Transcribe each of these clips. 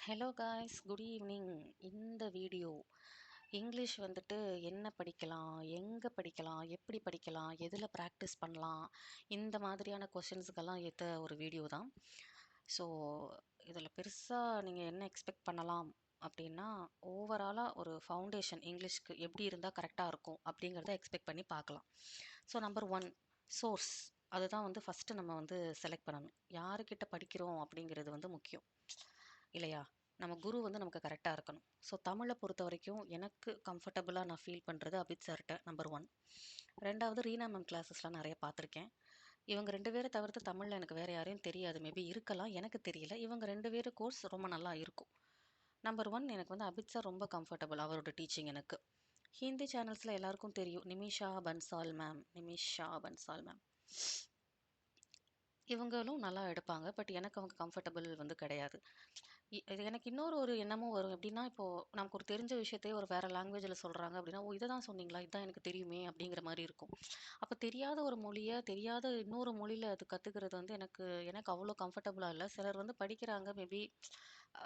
Hello guys, good evening. இந்த video English வந்துட்டு என்ன படிக்கலாம், எங்கே படிக்கலாம், எப்படி படிக்கலாம், எதில் ப்ராக்டிஸ் பண்ணலாம், இந்த மாதிரியான கொஷின்ஸுக்கெல்லாம் ஏற்ற ஒரு வீடியோ தான். ஸோ இதில் பெருசாக நீங்கள் என்ன எக்ஸ்பெக்ட் பண்ணலாம் அப்படின்னா, ஓவராலாக ஒரு ஃபவுண்டேஷன் இங்கிலீஷ்க்கு எப்படி இருந்தால் கரெக்டாக இருக்கும் அப்படிங்கிறத எக்ஸ்பெக்ட் பண்ணி பார்க்கலாம். So number one, source. அதுதான் வந்து ஃபஸ்ட்டு நம்ம வந்து செலக்ட் பண்ணணும். யாருக்கிட்ட படிக்கிறோம் அப்படிங்கிறது வந்து முக்கியம் இல்லையா? நம்ம குரு வந்து நமக்கு கரெக்டாக இருக்கணும். ஸோ தமிழை பொறுத்த வரைக்கும் எனக்கு கம்ஃபர்டபுளாக நான் ஃபீல் பண்ணுறது அபித் சார்கிட்ட நம்பர் ஒன். ரெண்டாவது ரீனா மேம் கிளாஸஸ்லாம் நிறைய பார்த்துருக்கேன். இவங்க 2 பேரை தவிர்த்து தமிழில் எனக்கு வேறு யாரையும் தெரியாது. மேபி இருக்கலாம், எனக்கு தெரியல. இவங்க 2 பேர் கோர்ஸ் ரொம்ப நல்லா இருக்கும். நம்பர் ஒன், எனக்கு வந்து அபித் சார் ரொம்ப கம்ஃபர்டபுள், அவரோட டீச்சிங் எனக்கு. ஹிந்தி சேனல்ஸில் எல்லாருக்கும் தெரியும், நிமிஷா பன்சால் மேம். இவங்களும் நல்லா எடுப்பாங்க. பட் எனக்கு அவங்க கம்ஃபர்டபுள் வந்து கிடையாது. இது எனக்கு இன்னொரு எண்ணமும் வரும். எப்படின்னா, இப்போ நமக்கு ஒரு தெரிஞ்ச விஷயத்தையே ஒரு வேற லாங்குவேஜ்ல சொல்றாங்க அப்படின்னா, "ஓ! இத தான் சொன்னீங்களா? இதான் எனக்கு தெரியுமே!" அப்படிங்கிற மாரி இருக்கும். அப்ப தெரியாத ஒரு மொழிய, தெரியாத இன்னொரு மொழியில அது கத்துக்கிறது வந்து எனக்கு எனக்கு அவ்வளோ கம்ஃபர்டபுளா இல்ல. சிலர் வந்து படிக்கிறாங்க, மேபி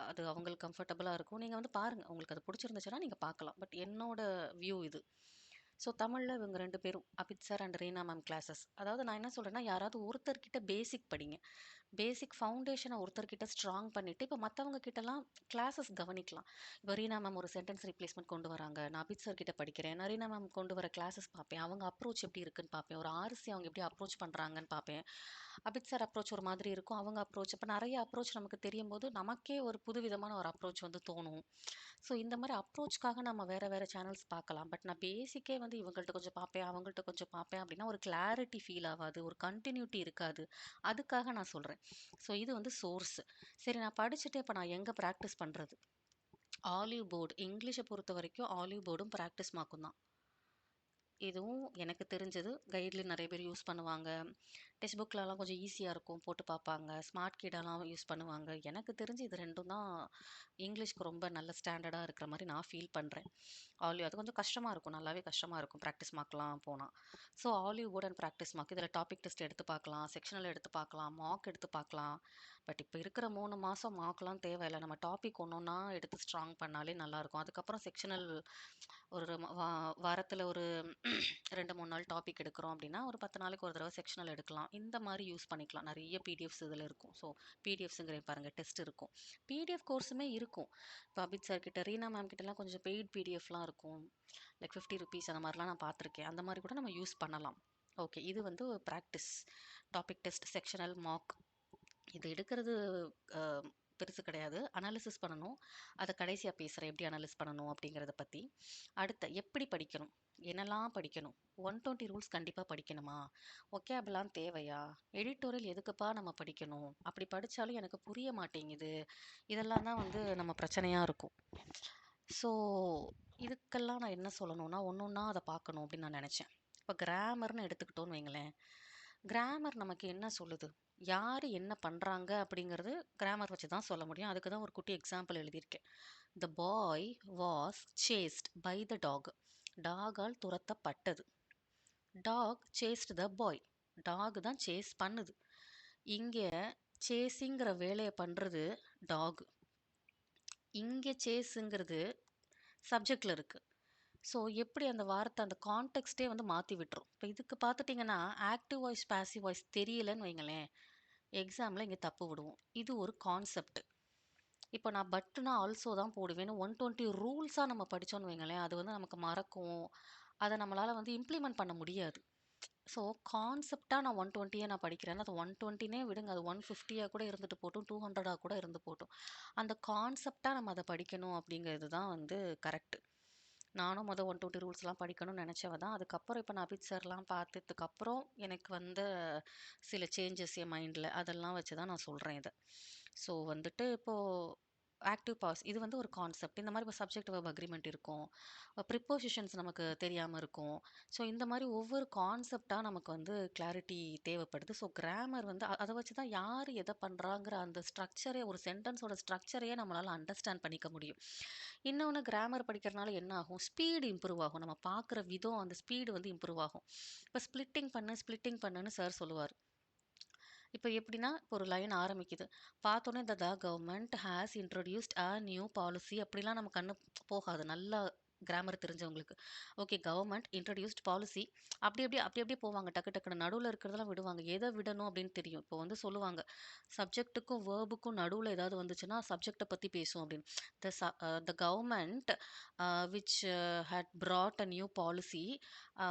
அது அவங்களுக்கு கம்ஃபர்டபுளா இருக்கும். நீங்க வந்து பாருங்க. உங்களுக்கு அது புடிச்சிருந்துச்சுன்னா நீங்க பார்க்கலாம். பட் என்னோட வியூ இது. ஸோ தமிழ்ல இவங்க 2 பேரும், Abid sir and Reena ma'am classes. அதாவது நான் என்ன சொல்றேன்னா, யாராவது ஒருத்தர்கிட்ட பேசிக் படிங்க. பேசிக் ஃபவுண்டேஷனை ஒருத்தர்கிட்ட ஸ்ட்ராங் பண்ணிட்டு, இப்போ மற்றவங்க கிட்டலாம் கிளாஸஸ் கவனிக்கலாம். இப்போ ரீனா மேம் ஒரு சென்டென்ஸ் ரீப்ளேஸ்மெண்ட் கொண்டு வராங்க. நான் அபித் சார் கிட்ட படிக்கிறேன். நான் ரீனா மேம் கொண்டு வர கிளாஸஸ் பார்ப்பேன். அவங்க அப்ரோச் எப்படி இருக்குன்னு பார்ப்பேன். ஒரு ஆர்சி அவங்க எப்படி அப்ரோச் பண்ணுறாங்கன்னு பார்ப்பேன். அபித் சார் அப்ரோச் ஒரு மாதிரி இருக்கும். அவங்க அப்ரோச் இப்போ நிறைய அப்ரோச் நமக்கு தெரியும் போது, நமக்கே ஒரு புதுவிதமான ஒரு அப்ரோச் வந்து தோணும். ஸோ இந்த மாதிரி அப்ரோச்க்காக நம்ம வேற வேற சேனல்ஸ் பார்க்கலாம். பட் நான் பேசிக்கே வந்து இவங்கள்ட்ட கொஞ்சம் பார்ப்பேன், அவங்கள்ட்ட கொஞ்சம் பார்ப்பேன் அப்படின்னா ஒரு கிளாரிட்டி ஃபீல் ஆகாது, ஒரு கண்டினியூட்டி இருக்காது. அதுக்காக நான் சொல்றேன். ஸோ இது வந்து சோர்ஸ். சரி, நான் படிச்சுட்டு இப்போ நான் எங்கே ப்ராக்டிஸ் பண்ணுறது? ஆலிவ் போர்டு, இங்கிலீஷை பொறுத்த வரைக்கும் ஆலிவ் போர்டும் ப்ராக்டிஸ் மார்க்கும் தான். இதுவும் எனக்கு தெரிஞ்சது. கைட்லைன் நிறைய பேர் யூஸ் பண்ணுவாங்க. டெக்ஸ்ட் புக்லலாம் கொஞ்சம் ஈஸியாக இருக்கும், போட்டு பார்ப்பாங்க. ஸ்மார்ட் கிட்டலாம் யூஸ் பண்ணுவாங்க. எனக்கு தெரிஞ்சு இது 2ம் தான் இங்கிலீஷ்க்கு ரொம்ப நல்ல ஸ்டாண்டர்டாக இருக்கிற மாதிரி நான் ஃபீல் பண்ணுறேன். அது கொஞ்சம் கஷ்டமாக இருக்கும், நல்லாவே கஷ்டமாக இருக்கும் ப்ராக்டிஸ் மார்க்லாம் போனால். So Oliveboard and practice mark, இதில் டாபிக் டெஸ்ட் எடுத்து பார்க்கலாம், செக்ஷனல் எடுத்து பார்க்கலாம், மார்க் எடுத்து பார்க்கலாம். பட் இப்போ இருக்கிற 3 மாதம் மார்க்லாம் தேவையில்லை. நம்ம டாபிக் ஒன்று ஒன்றா எடுத்து ஸ்ட்ராங் பண்ணாலே நல்லாயிருக்கும். அதுக்கப்புறம் செக்ஷனல் ஒரு வாரத்தில் ஒரு 2, 3 நாள் டாபிக் எடுக்கிறோம் அப்படின்னா, ஒரு 10 நாளைக்கு ஒரு தடவை செக்ஷனல் எடுக்கலாம். இந்த மாதிரி யூஸ் பண்ணிக்கலாம். நிறைய பிடிஎஃப்ஸ் இதில் இருக்கும். ஸோ பிடிஎஃப்ஸுங்கிறேன் பாருங்க, டெஸ்ட் இருக்கும். பிடிஎஃப் கோர்ஸுமே இருக்கும். இப்போ அபித் சார் கிட்ட, ரீனா மேம் கிட்டலாம் கொஞ்சம் பெய்ட் பிடிஎஃப்லாம் இருக்கும். லைக் ₹50 அந்த மாதிரிலாம் நான் பார்த்துருக்கேன். அந்த மாதிரி கூட நம்ம யூஸ் பண்ணலாம். ஓகே, இது வந்து practice. Topic test, sectional, mark இது எடுக்கிறது அ பெருசு கிடையாது. அனாலிசிஸ் பண்ணணும். அத கடைசியா பேசுறேன், எப்படி அனலைஸ் பண்ணணும் அப்படிங்கிறத பத்தி. அடுத்து எப்படி படிக்கணும்? என்னலாம் படிக்கணும்? 120 ரூல்ஸ் கண்டிப்பா படிக்கணுமா? வொக்காபுலாம் தேவையா? எடிட்டோரியல் எதுக்குப்பா நம்ம படிக்கணும்? அப்படி படிச்சாலும் எனக்கு புரிய மாட்டேங்குது. இதெல்லாம் தான் வந்து நம்ம பிரச்சனையா இருக்கும். ஸோ இதுக்கெல்லாம் நான் என்ன சொல்லணும்னா, ஒண்ணொண்ணா அத பார்க்கணும் அப்படின்னு நான் நெனச்சேன். இப்ப கிராமர்ன்னு எடுத்துக்கிட்டோம்னு வைங்களேன். கிராமர் நமக்கு என்ன சொல்லுது? யாரு என்ன பண்றாங்க அப்படிங்கிறது கிராமர் வச்சு தான் சொல்ல முடியும். அதுக்கு தான் ஒரு குட்டி எக்ஸாம்பிள் எழுதியிருக்கேன். "The boy was chased by the dog." டாகால் துரத்தப்பட்டது. Dog chased the boy. Dog தான் சேஸ் பண்ணுது. இங்க சேஸிங்கிற வேலைய பண்றது டாக். இங்க சேஸுங்கிறது சப்ஜெக்ட்ல இருக்கு. ஸோ எப்படி அந்த வார்த்தை அந்த கான்டெக்ஸ்ட்டே வந்து மாத்தி விட்டுரும். இப்ப இதுக்கு பார்த்துட்டீங்கன்னா, ஆக்டிவ் வாய்ஸ், பாசிவ் வாய்ஸ் தெரியலன்னு வைங்களேன், எக்ஸாம்ல இங்க தப்பு விடுவோம். இது ஒரு கான்செப்ட். இப்போ நான் பட்னா ஆல்சோ தான் போடுவேன்னு 120 ரூல்ஸா நம்ம படிச்சோம்னு வைங்களேன், அது வந்து நமக்கு மறக்கும். அத நம்மளால வந்து இம்ப்ளிமெண்ட் பண்ண முடியாது. ஸோ கான்செப்ட்டா நான் 120யே நான் படிக்கிறேன்னா, அது 120னே விடுங்க. அது 150யா கூட இருந்துட்டு போட்டும், 200ஆ கூட இருந்து போட்டும். அந்த கான்செப்ட்டா நம்ம அத படிக்கணும் அப்படிங்கிறது தான் வந்து கரெக்ட். நானும் 120 ரூல்ஸ்லாம் படிக்கணும்னு நெனச்சவ தான். அதுக்கப்புறம் இப்ப நான் அபித் சார்லாம் பார்த்ததுக்கப்புறம் எனக்கு வந்த சில சேஞ்சஸ் என் மைண்ட்ல. அதெல்லாம் வச்சு தான் நான் சொல்றேன் இத. ஸோ வந்துட்டு இப்போ ஆக்டிவ் பாஸ் இது வந்து ஒரு கான்செப்ட். இந்த மாரி இப்போ சப்ஜெக்ட் வெர்ப் அக்ரீமெண்ட் இருக்கும். ப்ரிப்போசிஷன்ஸ் நமக்கு தெரியாம இருக்கும். ஸோ இந்த மாரி ஒவ்வொரு கான்செப்ட்டா நமக்கு வந்து கிளாரிட்டி தேவைப்படுது. ஸோ கிராமர் வந்து அத வச்சு தான் யாரு எத பண்றாங்கிற அந்த ஸ்ட்ரக்சரே, ஒரு சென்டென்ஸோட ஸ்ட்ரக்சரையே நம்மளால அண்டர்ஸ்டாண்ட் பண்ணிக்க முடியும். இன்னொன்னு, கிராமர் படிக்கிறனால என்ன ஆகும்? ஸ்பீடு இம்ப்ரூவ் ஆகும். நம்ம பார்க்குற விதம், அந்த ஸ்பீடு வந்து இம்ப்ரூவ் ஆகும். இப்ப ஸ்ப்ளிட்டிங் பண்ணுன்னு சார் சொல்லுவாரு. இப்ப எப்படின்னா, இப்போ ஒரு லைன் ஆரம்பிக்குது. பார்த்தோனே the government has introduced a new policy அப்படிலாம் நம்ம கண்ணு போகாது. நல்லா கிராமர் தெரிஞ்சவங்களுக்கு. ஓகே கவர்மெண்ட் இன்ட்ரோடியூஸ்ட் பாலிசி அப்படி அப்படியே போவாங்க. டக்கு டக்குன்னு நடுவுல இருக்கிறதெல்லாம் விடுவாங்க. எத விடணும் அப்படின்னு தெரியும். இப்போ வந்து சொல்லுவாங்க. சப்ஜெக்ட்டுக்கும் வேர்புக்கும் நடுவுல ஏதாவது வந்துச்சுன்னா, சப்ஜெக்ட்ட பத்தி பேசும் அப்படின்னு. The government which had brought a new policy uh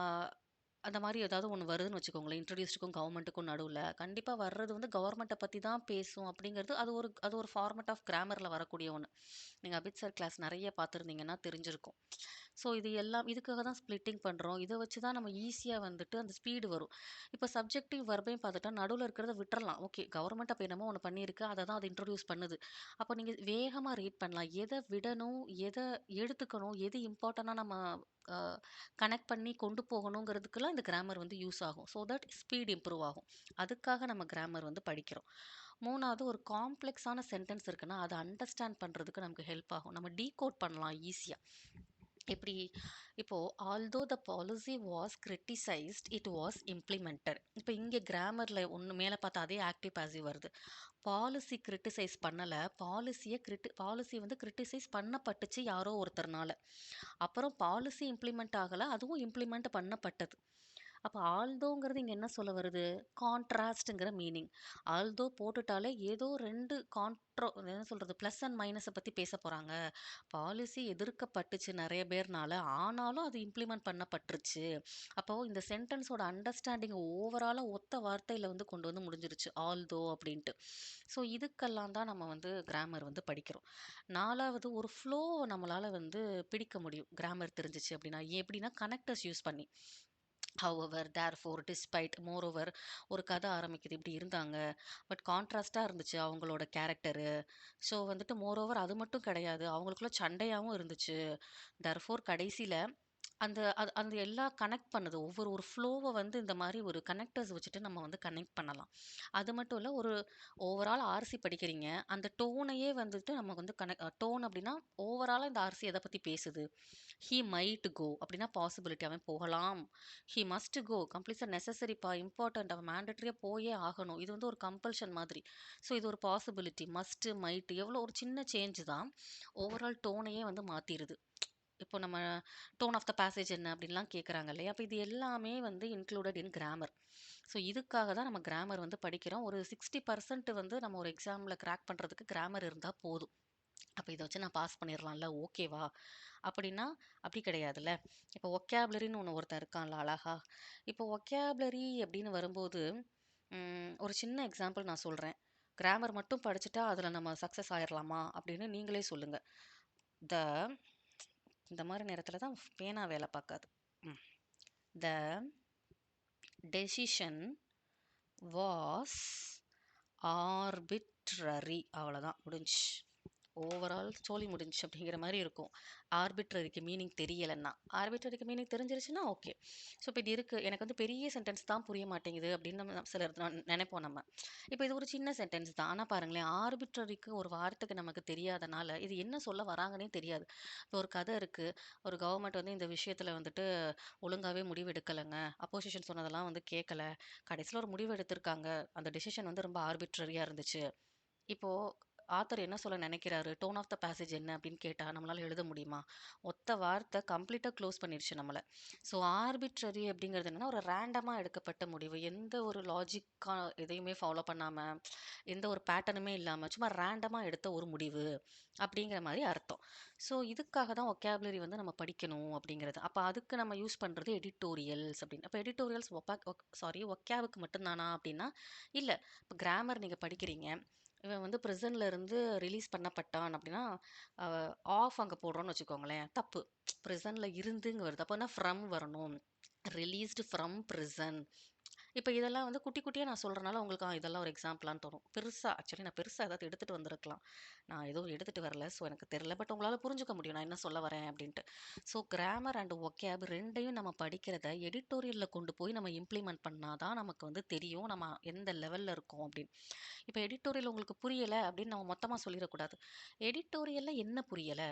அந்த மாரி ஏதாவது ஒண்ணு வருதுன்னு வச்சுக்கோங்களேன். இன்ட்ரோடியூஸ்டுக்கும் கவர்மெண்ட்டுக்கும் நடுவுல. கண்டிப்பா வர்றது வந்து கவர்மெண்ட்ட பத்தி தான் பேசும் அப்படிங்கிறது, அது ஒரு ஃபார்மட் ஆஃப் கிராமர்ல வரக்கூடிய ஒண்ணு. நீங்க அபித் சார் கிளாஸ் நெறைய பார்த்துருந்தீங்கன்னா தெரிஞ்சிருக்கும். ஸோ இது எல்லாம் இதுக்காக தான் ஸ்ப்ளிட்டிங் பண்றோம். இத வச்சு தான் நம்ம ஈஸியா வந்துட்டு அந்த ஸ்பீடு வரும். இப்ப சப்ஜெக்டிவ் வெர்பையும் பார்த்துட்டா நடுவுல இருக்கிறத விட்டுறலாம். ஓகே கவர்மெண்ட் அப்ப என்னமோ ஒண்ணு பண்ணியிருக்கு. அத தான் அது இன்ட்ரோடியூஸ் பண்ணுது. அப்ப நீங்க வேகமா ரீட் பண்ணலாம். எத விடணும், எத எடுத்துக்கணும், எது இம்பார்ட்டன்ட்டா நம்ம அ கனெக்ட் பண்ணி கொண்டு போகணுங்கிறதுக்குலாம் இந்த கிராமர் வந்து யூஸ் ஆகும். ஸோ தட் ஸ்பீட் இம்ப்ரூவ் ஆகும். அதுக்காக நம்ம கிராமர் வந்து படிக்கிறோம். 3வது ஒரு காம்ப்ளெக்ஸான சென்டென்ஸ் இருக்குன்னா, அத அண்டர்ஸ்டாண்ட் பண்றதுக்கு நமக்கு ஹெல்ப் ஆகும். நம்ம டீகோட் பண்ணலாம் ஈஸியா. எப்படி இப்போ although the policy was criticised it was implemented. இப்போ இங்கே கிராமர்ல ஒன்று மேலே பார்த்தா அதே ஆக்டிவ் பாசிவ் வருது. பாலிசி கிரிட்டிசைஸ் பண்ணல. பாலிசி வந்து கிரிட்டிசைஸ் பண்ணப்பட்டுச்சு யாரோ ஒருத்தர்னால. அப்புறம் பாலிசி இம்ப்ளிமெண்ட் ஆகல. அதுவும் இம்ப்ளிமெண்ட் பண்ணப்பட்டது. அப்ப ஆல்தோங்கிறது இங்க என்ன சொல்ல வருது? கான்ட்ராஸ்ட்ங்கிற மீனிங். ஆல்தோ போட்டுட்டாலே ஏதோ 2 என்ன சொல்றது? பிளஸ் அண்ட் மைனஸ பத்தி பேசப் போறாங்க. பாலிசி எதிர்க்கப்பட்டுச்சு நெறைய பேர்னால. ஆனாலும் அது இம்ப்ளிமெண்ட் பண்ணப்பட்டுருச்சு. அப்போ இந்த சென்டென்ஸோட அண்டர்ஸ்டாண்டிங் ஓவராலா ஒத்த வார்த்தையில வந்து கொண்டு வந்து முடிஞ்சிருச்சு. ஆல்தோ அப்படின்ட்டு. ஸோ இதுக்கெல்லாம் தான் நம்ம வந்து கிராமர் வந்து படிக்கிறோம். 4வது ஒரு ஃப்ளோவ நம்மளால வந்து பிடிக்க முடியும். கிராமர் தெரிஞ்சுச்சு அப்படின்னா. எப்படின்னா கனெக்டர்ஸ் யூஸ் பண்ணி. ஹவெவர், தேர்ஃபோர், டிஸ்பைட், மோரோவர் ஒரு கதை ஆரம்பிக்குது. இப்படி இருந்தாங்க. பட் கான்ட்ராஸ்ட்டா இருந்துச்சு அவங்களோட கேரக்டரு. ஸோ வந்துட்டு மோரோவர் அது மட்டும் கிடையாது. அவங்களுக்குள்ள சண்டையாவும் இருந்துச்சு. தேர்ஃபோர் கடைசியில அந்த எல்லாம் கனெக்ட் பண்ணுது. ஒரு ஃப்ளோவ வந்து இந்த மாரி ஒரு கனெக்டர்ஸ் வச்சுட்டு நம்ம வந்து கனெக்ட் பண்ணலாம். அது மட்டும் இல்ல, ஒரு ஓவரால் ஆர்சி படிக்கிறீங்க. அந்த டோனையே வந்துட்டு நம்ம வந்து டோன் அப்டின்னா, ஓவராலா இந்த ஆர்சி எத பத்தி பேசுது? ஹி மைட் கோ அப்டின்னா பாசிபிலிட்டி அவன் போகலாம். ஹி மஸ்ட் கோ கம்ப்ளீட்ஸா நெசசரிப்பா, இம்பார்ட்டன்ட் அவன் மேண்டட்டரியா போயே ஆகணும். இது வந்து ஒரு கம்பல்ஷன் மாதிரி. ஸோ இது ஒரு பாசிபிலிட்டி. மஸ்ட், மைட் எவ்வளோ ஒரு சின்ன சேஞ்ச் தான் ஓவரால் டோனையே வந்து மாத்திருது. இப்போ நம்ம டோன் ஆஃப் த பேசேஜ் என்ன அப்படின்லாம் கேட்குறாங்க இல்லையா? அப்ப இது எல்லாமே வந்து இன்க்ளூடட் இன் கிராமர். ஸோ இதுக்காக தான் நம்ம கிராமர் வந்து படிக்கிறோம். ஒரு 60% வந்து நம்ம ஒரு எக்ஸாம்ல கிராக் பண்றதுக்கு கிராமர் இருந்தா போதும். அப்ப இத வச்சு நான் பாஸ் பண்ணிறலாம்ல, ஓகேவா? அப்படின்னா, அப்படி கிடையாதுல்ல. இப்போ ஒக்காபுலரின்னு ஒருத்தன் இருக்கான்ல அழகா. இப்போ ஒக்காபுலரி அப்படின்னு வரும்போது, ஒரு சின்ன எக்ஸாம்பிள் நான் சொல்றேன். கிராமர் மட்டும் படிச்சுட்டா அதுல நம்ம சக்சஸ் ஆயிரலாமா? அப்படின்னு நீங்களே சொல்லுங்க. த இந்த மாரி நேரத்துல தான் பேனா வேல பாக்காது. ம். த டெசிஷன் வாஸ் ஆர்பிட்ரரி அவ்வளோதான் முடிஞ்சுச்சு. ஓவரால் ஸ்டோரி முடிஞ்சுச்சு அப்படிங்கிற மாரி இருக்கும். ஆர்பிட்ரரிக்கு மீனிங் தெரியலன்னா. ஆர்பிட்ரரிக்கு மீனிங் தெரிஞ்சிருச்சுன்னா ஓகே. ஸோ இப்ப இது இருக்கு. எனக்கு வந்து பெரிய சென்டென்ஸ் தான் புரிய மாட்டேங்குது அப்படின்னு நம்ம சிலர் நெனைப்போம் நம்ம. இப்ப இது ஒரு சின்ன சென்டென்ஸ் தான். ஆனா பாருங்களேன், ஆர்பிட்ரரிக்கு ஒரு வார்த்தைக்கு நமக்கு தெரியாதனால, இது என்ன சொல்ல வராங்கன்னே தெரியாது. இப்போ ஒரு கதை இருக்கு. ஒரு கவர்மெண்ட் வந்து இந்த விஷயத்துல வந்துட்டு ஒழுங்காவே முடிவு எடுக்கலங்க. அப்போசிஷன் சொன்னதெல்லாம் வந்து கேட்கல. கடைசியில ஒரு முடிவு எடுத்திருக்காங்க. அந்த டிசிஷன் வந்து ரொம்ப ஆர்பிட்ரரியா இருந்துச்சு. இப்போ ஆத்தர் என்ன சொல்ல நினைக்கிறாரு? டோன் ஆஃப் த பேசேஜ் என்ன அப்படின்னு கேட்டா, நம்மளால எழுத முடியுமா? ஒத்த வார்த்தை கம்ப்ளீட்டா க்ளோஸ் பண்ணிருச்சு நம்மள. ஸோ ஆர்பிட்ரரி அப்படிங்கிறது என்னன்னா, ஒரு ரேண்டமா எடுக்கப்பட்ட முடிவு. எந்த ஒரு லாஜிக்கா எதையுமே ஃபாலோ பண்ணாம, எந்த ஒரு பேட்டர்னுமே இல்லாம, சும்மா ரேண்டமா எடுத்த ஒரு முடிவு அப்படிங்கிற மாரி அர்த்தம். ஸோ இதுக்காக தான் ஒக்காபுலரி வந்து நம்ம படிக்கணும் அப்படிங்கிறது. அப்ப அதுக்கு நம்ம யூஸ் பண்றது எடிட்டோரியல்ஸ் அப்படின்னு. அப்ப எடிட்டோரியல்ஸ் ஒக்காபுக்கு மட்டும் தானா அப்படின்னா, இல்ல. இப்ப கிராமர் நீங்க படிக்கிறீங்க. இவன் வந்து பிரிசன்ல இருந்து ரிலீஸ் பண்ணப்பட்டான் அப்படின்னா, அ ஆஃப் அங்க போடுறோம்னு வச்சுக்கோங்களேன். தப்பு. பிரிசன்ல இருந்துங்க வருது. அப்பன்னா ஃப்ரம் வரணும். Released from prison. இப்ப இதெல்லாம் வந்து குட்டி குட்டியா நான் சொல்றனால உங்களுக்கு இதெல்லாம் ஒரு எக்ஸாம்பிளான்னு தோணும். நான் பெருசா ஏதாவது எடுத்துட்டு வந்திருக்கலாம். நான் எதுவும் எடுத்துட்டு வரல. ஸோ எனக்கு தெரியல. பட் உங்களால புரிஞ்சுக்க முடியும் நான் என்ன சொல்ல வரேன் அப்படின்ட்டு. ஸோ கிராமர் அண்ட் ஒக்காப் 2யும் நம்ம படிக்கிறத எடிட்டோரியல்ல கொண்டு போய் நம்ம இம்ப்ளிமெண்ட் பண்ணா தான் நமக்கு வந்து தெரியும். நம்ம எந்த லெவல்ல இருக்கோம் அப்படின்னு. இப்ப எடிட்டோரியல் உங்களுக்கு புரியல அப்படின்னு நம்ம மொத்தமா சொல்லிறக்கூடாது. எடிட்டோரியல்ல என்ன புரியல?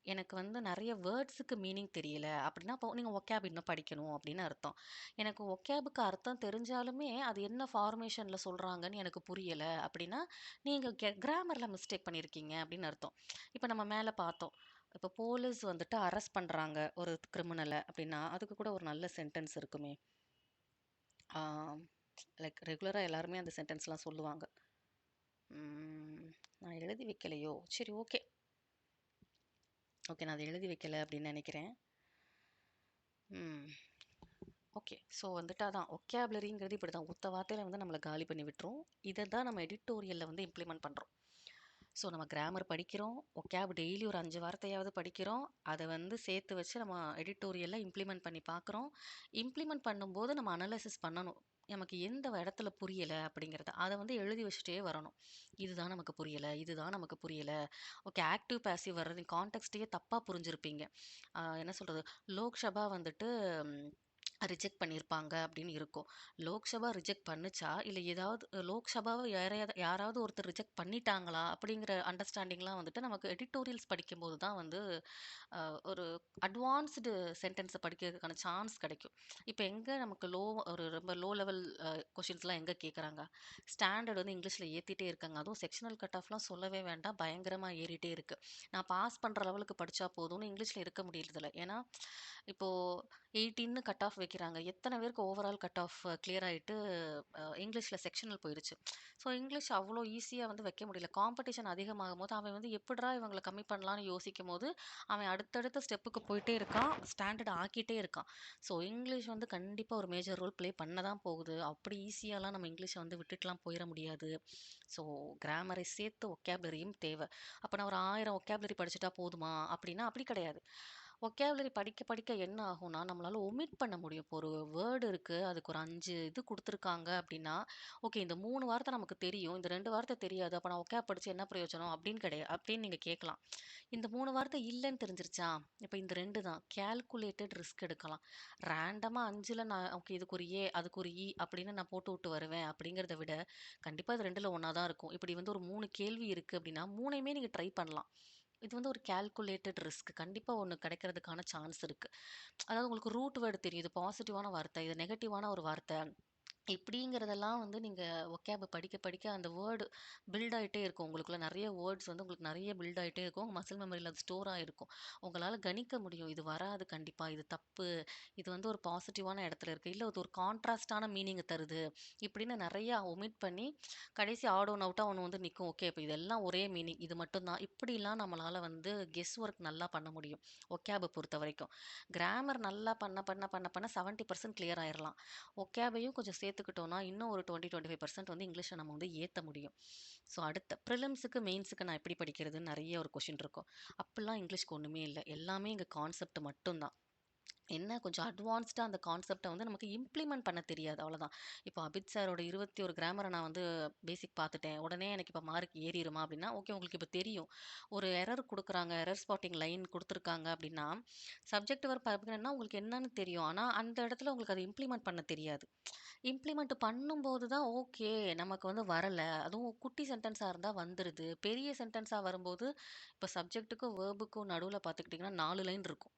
எனக்கு வந்து நெறைய வேர்ட்ஸுக்கு மீனிங் தெரியல அப்படின்னா, அப்போ நீங்க ஒக்காப் இன்னும் படிக்கணும் அப்படின்னு அர்த்தம். எனக்கு ஒக்காபுக்கு அர்த்தம் தெரிஞ்சாலுமே, அது என்ன ஃபார்மேஷன்ல சொல்றாங்கன்னு எனக்கு புரியல அப்படின்னா, நீங்க கிராமர்ல மிஸ்டேக் பண்ணியிருக்கீங்க அப்படின்னு அர்த்தம். இப்ப நம்ம மேல பார்த்தோம். இப்ப போலீஸ் வந்துட்டு அரெஸ்ட் பண்றாங்க ஒரு கிரிமினல அப்படின்னா, அதுக்கு கூட ஒரு நல்ல சென்டென்ஸ் இருக்குமே. ஆ லைக் ரெகுலரா எல்லாருமே அந்த சென்டென்ஸ்லாம் சொல்லுவாங்க. நான் எழுதி வைக்கலையோ! சரி ஓகே. ஓகே. நான் அத எழுதி வைக்கல அப்படின்னு நெனைக்கிறேன். ம். ஓகே. ஸோ வந்துட்டு அதான் ஒக்காபுலரிங்கிறது இப்படிதான். ஒத்த வார்த்தையில வந்து நம்மள காலி பண்ணி விட்டுரும். இத தான் நம்ம எடிட்டோரியல்ல வந்து இம்ப்ளிமெண்ட் பண்றோம். ஸோ நம்ம கிராமர் படிக்கிறோம். ஒக்காப் டெய்லி ஒரு 5 வார்த்தையாவது படிக்கிறோம். அத வந்து சேர்த்து வச்சு நம்ம எடிட்டோரியல்ல இம்ப்ளிமெண்ட் பண்ணி பார்க்குறோம். இம்ப்ளிமெண்ட் பண்ணும்போது நம்ம அனலைசிஸ் பண்ணணும். நமக்கு எந்த இடத்துல புரியல அப்படிங்கிறத. அத வந்து எழுதி வச்சுட்டே வரணும். இதுதான் நமக்கு புரியல, இதுதான் நமக்கு புரியல. ஓகே. ஆக்டிவ், பாசிவ் வர்றது கான்டெக்ஸ்ட்டயே தப்பா புரிஞ்சிருப்பீங்க. என்ன சொல்றது? லோக்சபா வந்துட்டு ரிஜெக்ட் பண்ணியிருப்பாங்க அப்படின்னு இருக்கும். லோக்சபா ரிஜெக்ட் பண்ணுச்சா? இல்ல ஏதாவது லோக்சபாவ யாராவது ஒருத்தர் ரிஜெக்ட் பண்ணிட்டாங்களா? அப்படிங்கிற அண்டர்ஸ்டாண்டிங்லாம் வந்துட்டு நமக்கு எடிட்டோரியல்ஸ் படிக்கும்போது தான் வந்து அ ஒரு அட்வான்ஸ்டு சென்டென்ஸ படிக்கிறதுக்கான சான்ஸ் கிடைக்கும். இப்ப எங்க நமக்கு ஒரு ரொம்ப லோ லெவல் கொஸ்டின்ஸ்லாம் எங்க கேட்கறாங்க? ஸ்டாண்டர்ட் வந்து இங்கிலீஷ்ல ஏத்திட்டே இருக்காங்க. அதுவும் செக்ஷனல் கட் ஆஃப்லாம் சொல்லவே வேண்டாம். பயங்கரமா ஏறிட்டே இருக்கு. நான் பாஸ் பண்ற லெவலுக்கு படிச்சா போதும்னு இங்கிலீஷ்ல இருக்க முடியறதில்ல. ஏன்னா, இப்போ 18ன்னு கட் ஆஃப் வைக்கிறாங்க. எத்தன பேருக்கு ஓவரால் கட் ஆஃப் கிளியர் ஆயிட்டு இங்கிலீஷ்ல செக்ஷனல் போயிருச்சு. ஸோ இங்கிலீஷ் அவ்ளோ ஈஸியா வந்து வைக்க முடியல. காம்படிஷன் அதிகமாகும்போது, அவன் வந்து எப்புட்றா இவங்கள கம்மி பண்ணலான்னு யோசிக்கும்போது, அவன் அடுத்தடுத்த ஸ்டெப்புக்கு போயிட்டே இருக்கான். ஸ்டாண்டர்ட் ஆக்கிட்டே இருக்கான். ஸோ இங்கிலீஷ் வந்து கண்டிப்பா ஒரு மேஜர் ரோல் ப்ளே பண்ண தான் போகுது. அப்படி ஈஸியாலாம் நம்ம இங்கிலீஷ வந்து விட்டுட்டுலாம் போயிற முடியாது. ஸோ கிராமரை சேர்த்து ஒக்காபுலரியும் தேவ. அப்ப நான் ஒரு 1000 ஒக்காபுலரி படிச்சுட்டா போதுமா? அப்படின்னா அப்படி கிடையாது. ஒக்காபுலரி படிக்க படிக்க என்ன ஆகும்னா, நம்மளால ஒமிட் பண்ண முடியும். இப்போ ஒரு வேர்ட் இருக்கு. அதுக்கு ஒரு 5 இது குடுத்துருக்காங்க அப்படின்னா, ஓகே இந்த 3 வார்த்தை நமக்கு தெரியும். இந்த 2 வார்த்தை தெரியாது. அப்ப நான் ஒக்காப் படிச்சு என்ன பிரயோஜனம்? அப்படின்னு நீங்க கேட்கலாம். இந்த 3 வார்த்தை இல்லன்னு தெரிஞ்சிருச்சா? இப்ப இந்த 2 தான். கால்குலேட்டட் ரிஸ்க் எடுக்கலாம். ரேண்டமா 5ல நான் ஓகே இதுக்கு ஒரு ஏ, அதுக்கு ஒரு இ அப்படின்னு நான் போட்டு விட்டு வருவேன் அப்படிங்கிறத விட, கண்டிப்பா இது 2ல ஒண்ணா தான் இருக்கும். இப்படி வந்து ஒரு 3 கேள்வி இருக்கு அப்படின்னா, 3யுமே நீங்க ட்ரை பண்ணலாம். இது வந்து ஒரு கால்குலேட்டட் ரிஸ்க். கண்டிப்பா ஒண்ணு கிடைக்கிறதுக்கான சான்ஸ் இருக்கு. அதாவது உங்களுக்கு ரூட் வேர்ட் தெரியும். இது பாசிட்டிவான வார்த்தை, இது நெகட்டிவான ஒரு வார்த்தை. இப்படிங்கிறதெல்லாம் வந்து நீங்க ஒக்காப படிக்க படிக்க அந்த வேர்டு பில்ட் ஆயிட்டே இருக்கும். உங்களுக்குள்ள நெறைய வேர்ட்ஸ் வந்து உங்களுக்கு நெறைய பில்ட் ஆயிட்டே இருக்கும். உங்க மசில் மெமரியில அது ஸ்டோர் ஆயிருக்கும். உங்களால கணிக்க முடியும். இது வராது கண்டிப்பா. இது தப்பு. இது வந்து ஒரு பாசிட்டிவான இடத்துல இருக்கு. இல்ல இது ஒரு கான்ட்ராஸ்ட்டான மீனிங் தருது. இப்படின்னு நெறைய ஒமிட் பண்ணி கடைசி ஆட் ஒன் அவுட்டா ஒண்ணு வந்து நிக்கும். ஓகே. இப்ப இதெல்லாம் ஒரே மீனிங். இது மட்டும் தான். இப்படிலாம் நம்மளால வந்து கெஸ் ஒர்க் நல்லா பண்ண முடியும். ஒக்காப பொறுத்தவரைக்கும். கிராமர் நல்லா பண்ண பண்ண பண்ண பண்ண 70% கிளியர் ஆயிரலாம். ஒக்காபையும் கொஞ்சம் சேர்த்துக்கிட்டோம்னா, இன்னும் ஒரு 20, 25% வந்து இங்கிலீஷ்ல நம்ம வந்து ஏத்த முடியும். ஸோ அடுத்த பிரிலிம்ஸுக்கு, மெயின்ஸுக்கு நான் எப்படி படிக்கிறதுன்னு நெறைய ஒரு கொஸ்டின் இருக்கும். அப்பல்லாம் இங்கிலீஷ்க்கு ஒண்ணுமே இல்ல. எல்லாமே இங்க கான்செப்ட் மட்டும் தான். என்ன கொஞ்சம் அட்வான்ஸ்டா அந்த கான்செப்ட்ட வந்து நமக்கு இம்ப்ளிமெண்ட் பண்ண தெரியாது அவ்வளோதான். இப்போ அபித் சாரோட 21 கிராமர நான் வந்து பேசிக் பார்த்துட்டேன். உடனே எனக்கு இப்ப மார்க் ஏறிருமா அப்படின்னா, ஓகே உங்களுக்கு இப்ப தெரியும். ஒரு எரர் குடுக்குறாங்க. எரர் ஸ்பாட்டிங் லைன் குடுத்துருக்காங்க அப்படின்னா, சப்ஜெக்ட் வேர்ப் அப்படின்னா உங்களுக்கு என்னன்னு தெரியும். ஆனா அந்த இடத்துல உங்களுக்கு அத இம்ப்ளிமெண்ட் பண்ண தெரியாது. இம்ப்ளிமெண்ட் பண்ணும்போது தான் ஓகே நமக்கு வந்து வரல. அதுவும் குட்டி சென்டென்ஸா இருந்தா வந்துருது. பெரிய சென்டென்ஸா வரும்போது, இப்ப சப்ஜெக்ட்டுக்கும், வேர்புக்கும் நடுவுல பார்த்துக்கிட்டீங்கன்னா 4 லைன் இருக்கும்.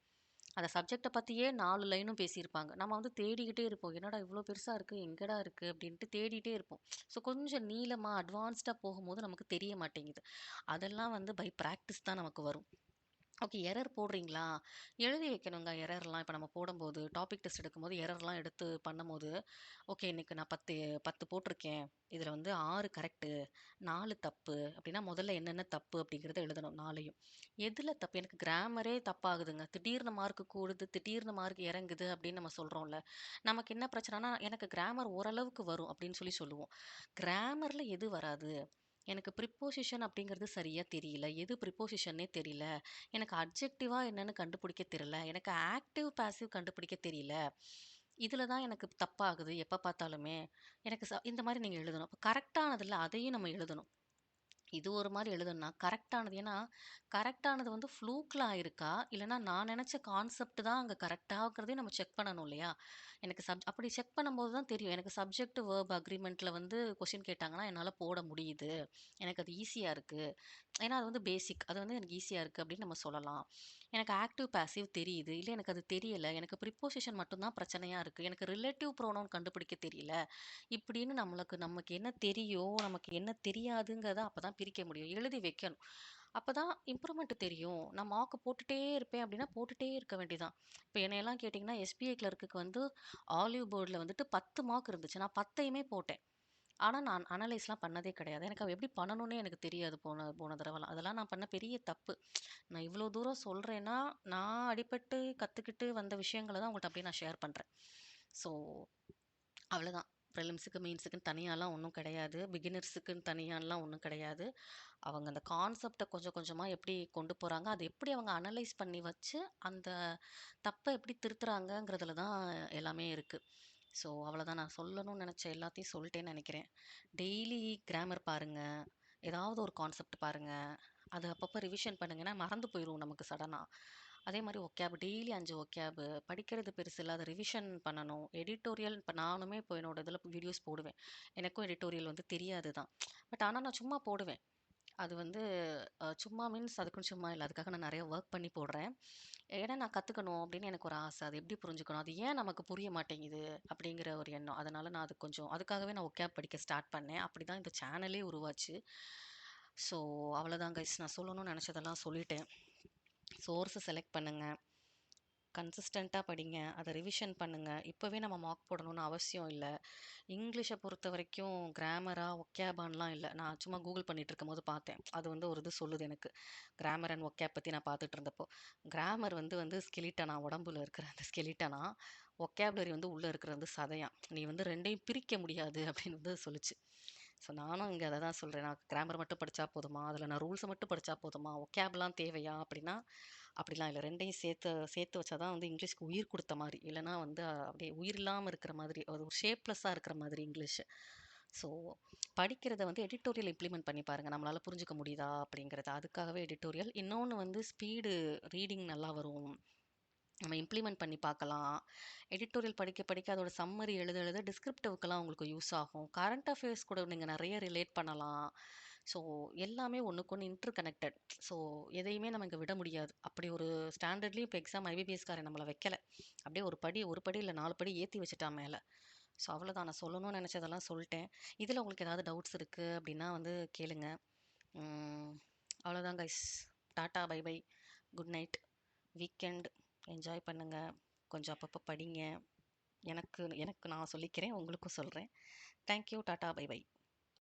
அந்த சப்ஜெக்ட்ட பத்தியே 4 லைனும் பேசியிருப்பாங்க. நம்ம வந்து தேடிக்கிட்டே இருப்போம். என்னடா இவ்ளோ பெருசா இருக்கு, எங்கடா இருக்கு அப்டின்ட்டு தேடிட்டே இருப்போம். ஸோ கொஞ்சம் நீளமா அட்வான்ஸ்டா போகும்போது நமக்கு தெரிய மாட்டேங்குது. அதெல்லாம் வந்து பை பிராக்டிஸ் தான் நமக்கு வரும். ஓகே. எரர் போடுறீங்களா? எழுதி வைக்கணுங்க எரர்லாம். இப்ப நம்ம போடும்போது, டாபிக் டெஸ்ட் எடுக்கும்போது எரர்லாம் எடுத்து பண்ணும்போது, ஓகே இன்னைக்கு நான் 10 போட்டிருக்கேன். இதுல வந்து 6 கரெக்ட்டு, 4 தப்பு. அப்டின்னா முதல்ல என்னென்ன தப்பு அப்டிங்கிறத எழுதணும் 4யும். எதுல தப்பு? எனக்கு கிராமரே தப்பாகுதுங்க. திடீர்னு மார்க் கூடுது, திடீர்னு மார்க் இறங்குது அப்டின்னு நம்ம சொல்றோம்ல. நமக்கு என்ன பிரச்சனைனா, எனக்கு கிராமர் ஓரளவுக்கு வரும் அப்டின்னு சொல்லுவோம். கிராமர்ல எது வராது? எனக்கு ப்ரிப்போசிஷன் அப்படிங்கிறது சரியா தெரியல. எது ப்ரிப்போசிஷன்னே தெரியல. எனக்கு அட்ஜெக்டிவா என்னன்னு கண்டுபிடிக்க தெரியல. எனக்கு ஆக்டிவ், பாசிவ் கண்டுபிடிக்க தெரியல. இதுல தான் எனக்கு தப்பாகுது எப்ப பார்த்தாலுமே. எனக்கு இந்த மாரி நீங்க எழுதணும். அப்ப கரெக்ட்டானதுல அதையும் நம்ம எழுதணும். இது ஒரு மாரி எழுதணும்னா, கரெக்ட்டானது ஏன்னா, கரெக்ட்டானது வந்து ஃப்ளூக்ல ஆயிருக்கா? இல்லன்னா நான் நெனச்ச கான்செப்ட் தான் அங்க கரெக்ட்டாங்கிறதையும் நம்ம செக் பண்ணணும் இல்லையா? எனக்கு அப்படி செக் பண்ணும்போது தான் தெரியும். எனக்கு சப்ஜெக்ட், வெர்ப் அக்ரீமெண்ட்ல வந்து கொஸ்டின் கேட்டாங்கன்னா, என்னால போட முடியுது. எனக்கு அது ஈஸியா இருக்கு. ஏன்னா அது வந்து பேசிக். அது வந்து எனக்கு ஈஸியா இருக்கு அப்படின்னு நம்ம சொல்லலாம். எனக்கு ஆக்டிவ், பேசிவ் தெரியுது. இல்ல எனக்கு அது தெரியல. எனக்கு ப்ரிப்போசிஷன் மட்டும் தான் பிரச்சனையா இருக்கு. எனக்கு ரிலேட்டிவ் ப்ரோனவுன் கண்டுபிடிக்க தெரியல. இப்படின்னு நமக்கு என்ன தெரியும், நமக்கு என்ன தெரியாதுங்கிறத அப்பதான் பிரிக்க முடியும். எழுதி வைக்கணும். அப்பதான் இம்ப்ரூவ்மெண்ட் தெரியும். நான் மார்க் போட்டுட்டே இருப்பேன் அப்படின்னா, போட்டுட்டே இருக்க வேண்டியதான். இப்ப என்னையெல்லாம் கேட்டீங்கன்னா, எஸ்பிஐ கிளர்க்குக்கு வந்து ஆலிவ் போர்ட்ல வந்துட்டு 10 மார்க் இருந்துச்சு. நான் 10யுமே போட்டேன். ஆனா, நான் அனலைஸ்லாம் பண்ணதே கிடையாது. எனக்கு அது எப்படி பண்ணணும்னே எனக்கு தெரியாது போன போன தடவலாம். அதெல்லாம் நான் பண்ண பெரிய தப்பு. நான் இவ்ளோ தூரம் சொல்றேன்னா, நான் அடிபட்டு கத்துக்கிட்டு வந்த விஷயங்கள தான் உங்கள்ட்ட அப்படியே நான் ஷேர் பண்றேன். ஸோ அவ்வளோதான். ப்ரிலிம்ஸுக்கு, மெயின்ஸுக்குன்னு தனியாலாம் ஒண்ணும் கிடையாது. பிகினர்ஸுக்குன்னு தனியாலாம் ஒண்ணும் கிடையாது. அவங்க அந்த கான்செப்ட்ட கொஞ்சம் கொஞ்சமா எப்படி கொண்டு போறாங்க, அத எப்படி அவங்க அனலைஸ் பண்ணி வச்சு, அந்த தப்ப எப்படி திருத்துறாங்கங்கிறதுல தான் எல்லாமே இருக்கு. ஸோ அவ்வளோதான் நான் சொல்லணும்னு நெனச்ச எல்லாத்தையும் சொல்லிட்டேன்னு நெனைக்கிறேன். டெய்லி கிராமர் பாருங்க. ஏதாவது ஒரு கான்செப்ட் பாருங்க. அது அப்பப்ப ரிவிஷன் பண்ணுங்க. ஏன்னா மறந்து போயிரும் நமக்கு சடனா. அதே மாரி ஒக்காப் டெய்லி 5 ஒக்காப் படிக்கிறது பெருசு இல்ல. அத ரிவிஷன் பண்ணணும். எடிட்டோரியல் இப்ப நானுமே இப்போ என்னோட இதில வீடியோஸ் போடுவேன். எனக்கும் எடிட்டோரியல் வந்து தெரியாது தான். பட் ஆனா நான் சும்மா போடுவேன். அது வந்து சும்மா மீன்ஸ் அதுக்குன்னு சும்மா இல்ல. அதுக்காக நான் நெறைய வொர்க் பண்ணி போடுறேன். ஏன்னா நான் கத்துக்கணும் அப்படின்னு எனக்கு ஒரு ஆசை. அது எப்படி புரிஞ்சுக்கணும்? அது ஏன் நமக்கு புரிய மாட்டேங்குது? அப்படிங்கிற ஒரு எண்ணம். அதனால நான் அது கொஞ்சம் அதுக்காகவே நான் ஒகேப் படிக்க ஸ்டார்ட் பண்ணேன். அப்படிதான் இந்த சேனலே உருவாச்சு. ஸோ அவ்வளோதான் கைஸ். நான் சொல்லணும்னு நெனச்சதெல்லாம் சொல்லிட்டேன். சோர்ஸ செலக்ட் பண்ணுங்க. கன்சிஸ்டன்ட்டா படிங்க. அத ரிவிஷன் பண்ணுங்க. இப்பவே நம்ம மார்க் போடணும்னு அவசியம் இல்ல. இங்கிலீஷ பொறுத்தவரைக்கும் கிராமரா, ஒக்கேபான்லாம் இல்ல. நான் சும்மா கூகுள் பண்ணிட்டு இருக்கும்போது பார்த்தேன். அது வந்து ஒரு இது சொல்லுது எனக்கு. கிராமர் அண்ட் ஒக்கேப் பத்தி நான் பார்த்துட்டு இருந்தப்போ. கிராமர் வந்து ஸ்கெலிட்டனா உடம்புல இருக்கிற அந்த ஸ்கெலிட்டனா, ஒக்காபுலரி வந்து உள்ள இருக்கிறது வந்து சதையாம். நீ வந்து 2யும் பிரிக்க முடியாது அப்படின்னு வந்து சொல்லுச்சு. ஸோ நானும் இங்க அத தான் சொல்றேன். நான் கிராமர் மட்டும் படிச்சா போதுமா? அதில நான் ரூல்ஸ மட்டும் படிச்சா போதுமா? ஒக்கேப்லாம் தேவையா? அப்படின்னா, அப்படிலாம் இல்ல. 2யும் சேர்த்து சேர்த்து வச்சா தான் வந்து இங்கிலீஷ்க்கு உயிர் குடுத்த மாரி. இல்லன்னா வந்து அப்படியே உயிர் இல்லாம இருக்கிற மாதிரி, அது ஒரு ஷேப்லெஸ்ஸா இருக்கிற மாதிரி இங்கிலீஷ். ஸோ படிக்கிறத வந்து எடிட்டோரியல் இம்ப்ளிமெண்ட் பண்ணி பாருங்க. நம்மளால புரிஞ்சுக்க முடியுதா? அப்படிங்கிறத. அதுக்காகவே எடிட்டோரியல். இன்னொன்னு வந்து ஸ்பீடு ரீடிங் நல்லா வரும். நம்ம இம்ப்ளிமெண்ட் பண்ணி பார்க்கலாம். எடிட்டோரியல் படிக்க படிக்க அதோட சம்மரி எழுத டிஸ்கிரிப்டிவ்க்கெல்லாம் உங்களுக்கு யூஸ் ஆகும். கரண்ட் அஃபேர்ஸ் கூட நீங்க நெறைய ரிலேட் பண்ணலாம். ஸோ எல்லாமே ஒண்ணுக்கொண்ணு இன்டர் கனெக்டட். ஸோ எதையுமே நம்ம இங்க விட முடியாது. அப்படி ஒரு ஸ்டாண்டர்ட்லயும் இப்ப எக்ஸாம் ஐபிபிஎஸ்காரன் நம்மள வைக்கல. அப்படியே ஒரு படி இல்ல 4 படி ஏத்தி வச்சுட்டான் மேல. ஸோ அவ்வளோதான் நான் சொல்லணும்னு நெனச்சதெல்லாம் சொல்ட்டேன். இதுல உங்களுக்கு ஏதாவது டவுட்ஸ் இருக்கு அப்படின்னா வந்து கேளுங்க. ம் அவ்வளோதான் guys. Tata, bye bye. Good night. Weekend enjoy பண்ணுங்க. கொஞ்சம் அப்பப்போ படிங்க. எனக்கு எனக்கு நான் சொல்லிக்கிறேன். உங்களுக்கும் சொல்றேன். Thank you. Tata. Bye by.